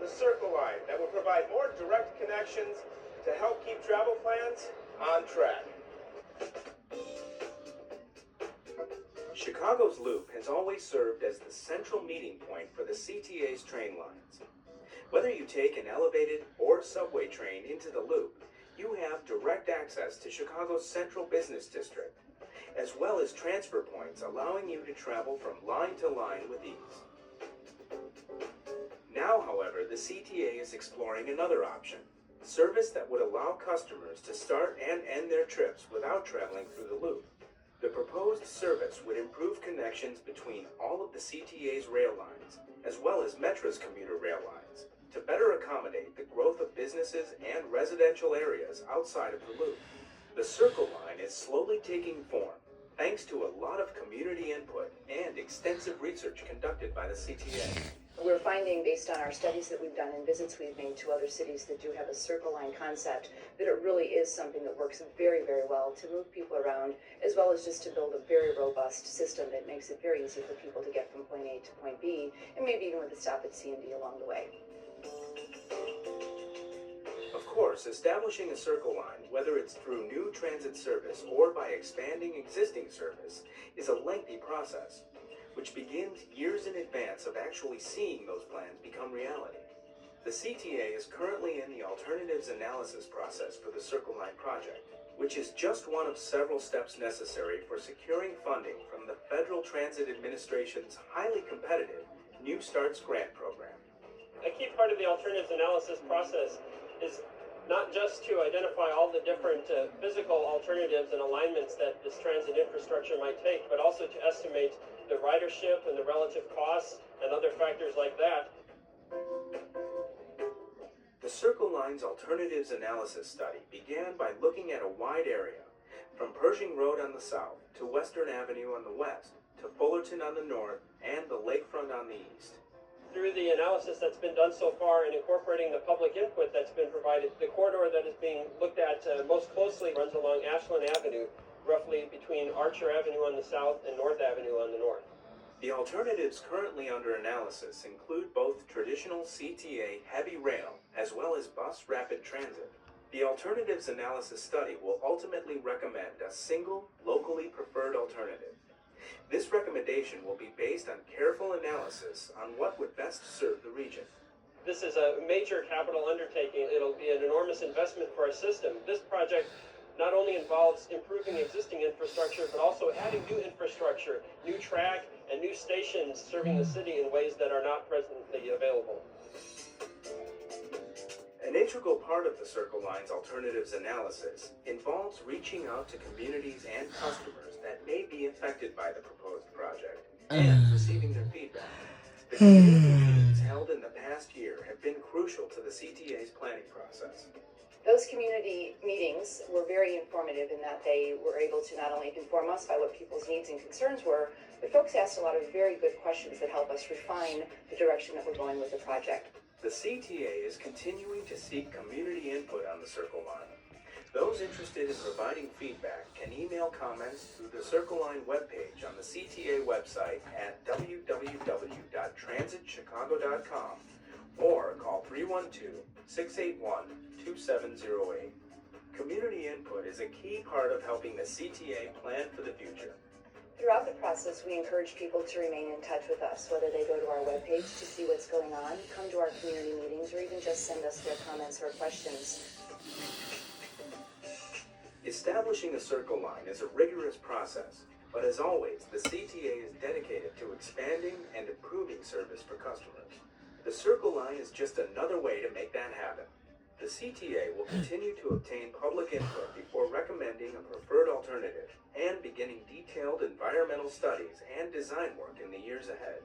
the Circle Line that will provide more direct connections to help keep travel plans on track. Chicago's Loop has always served as the central meeting point for the CTA's train lines. Whether you take an elevated or subway train into the Loop, you have direct access to Chicago's central business district, as well as transfer points allowing you to travel from line to line with ease. Now, however, the CTA is exploring another option, service that would allow customers to start and end their trips without traveling through the Loop. The proposed service would improve connections between all of the CTA's rail lines, as well as Metra's commuter rail lines, to better accommodate the growth of businesses and residential areas outside of the Loop. The Circle Line is slowly taking form, thanks to a lot of community input and extensive research conducted by the CTA. We're finding, based on our studies that we've done and visits we've made to other cities that do have a Circle Line concept, that it really is something that works very, very well to move people around, as well as just to build a very robust system that makes it very easy for people to get from point A to point B, and maybe even with a stop at C and D along the way. Of course, establishing a Circle Line, whether it's through new transit service or by expanding existing service, is a lengthy process, which begins years in advance of actually seeing those plans become reality. The CTA is currently in the alternatives analysis process for the Circle Line project, which is just one of several steps necessary for securing funding from the Federal Transit Administration's highly competitive New Starts Grant Program. A key part of the alternatives analysis process is not just to identify all the different physical alternatives and alignments that this transit infrastructure might take, but also to estimate the ridership and the relative costs and other factors like that. The Circle Line's alternatives analysis study began by looking at a wide area, from Pershing Road on the south to Western Avenue on the west, to Fullerton on the north, and the lakefront on the east. Through the analysis that's been done so far and incorporating the public input that's been provided, the corridor that is being looked at most closely runs along Ashland Avenue, roughly between Archer Avenue on the south and North Avenue on the north. The alternatives currently under analysis include both traditional CTA heavy rail as well as bus rapid transit. The alternatives analysis study will ultimately recommend a single, locally preferred alternative. This recommendation will be based on careful analysis on what would best serve the region. This is a major capital undertaking. It'll be an enormous investment for our system. This project not only involves improving existing infrastructure, but also adding new infrastructure, new track, and new stations serving the city in ways that are not presently available. An integral part of the Circle Line's alternatives analysis involves reaching out to communities and customers that may be affected by the proposed project and receiving their feedback. The community meetings held in the past year have been crucial to the CTA's planning process. Those community meetings were very informative in that they were able to not only inform us by what people's needs and concerns were, but folks asked a lot of very good questions that help us refine the direction that we're going with the project. The CTA is continuing to seek community input on the Circle Line. Those interested in providing feedback can email comments through the Circle Line webpage on the CTA website at www.transitchicago.com or call 312-681-2708. Community input is a key part of helping the CTA plan for the future. Throughout the process, we encourage people to remain in touch with us, whether they go to our webpage to see what's going on, come to our community meetings, or even just send us their comments or questions. Establishing a Circle Line is a rigorous process, but as always, the CTA is dedicated to expanding and improving service for customers. The Circle Line is just another way to make that happen. The CTA will continue to obtain public input before recommending a preferred alternative and beginning detailed environmental studies and design work in the years ahead.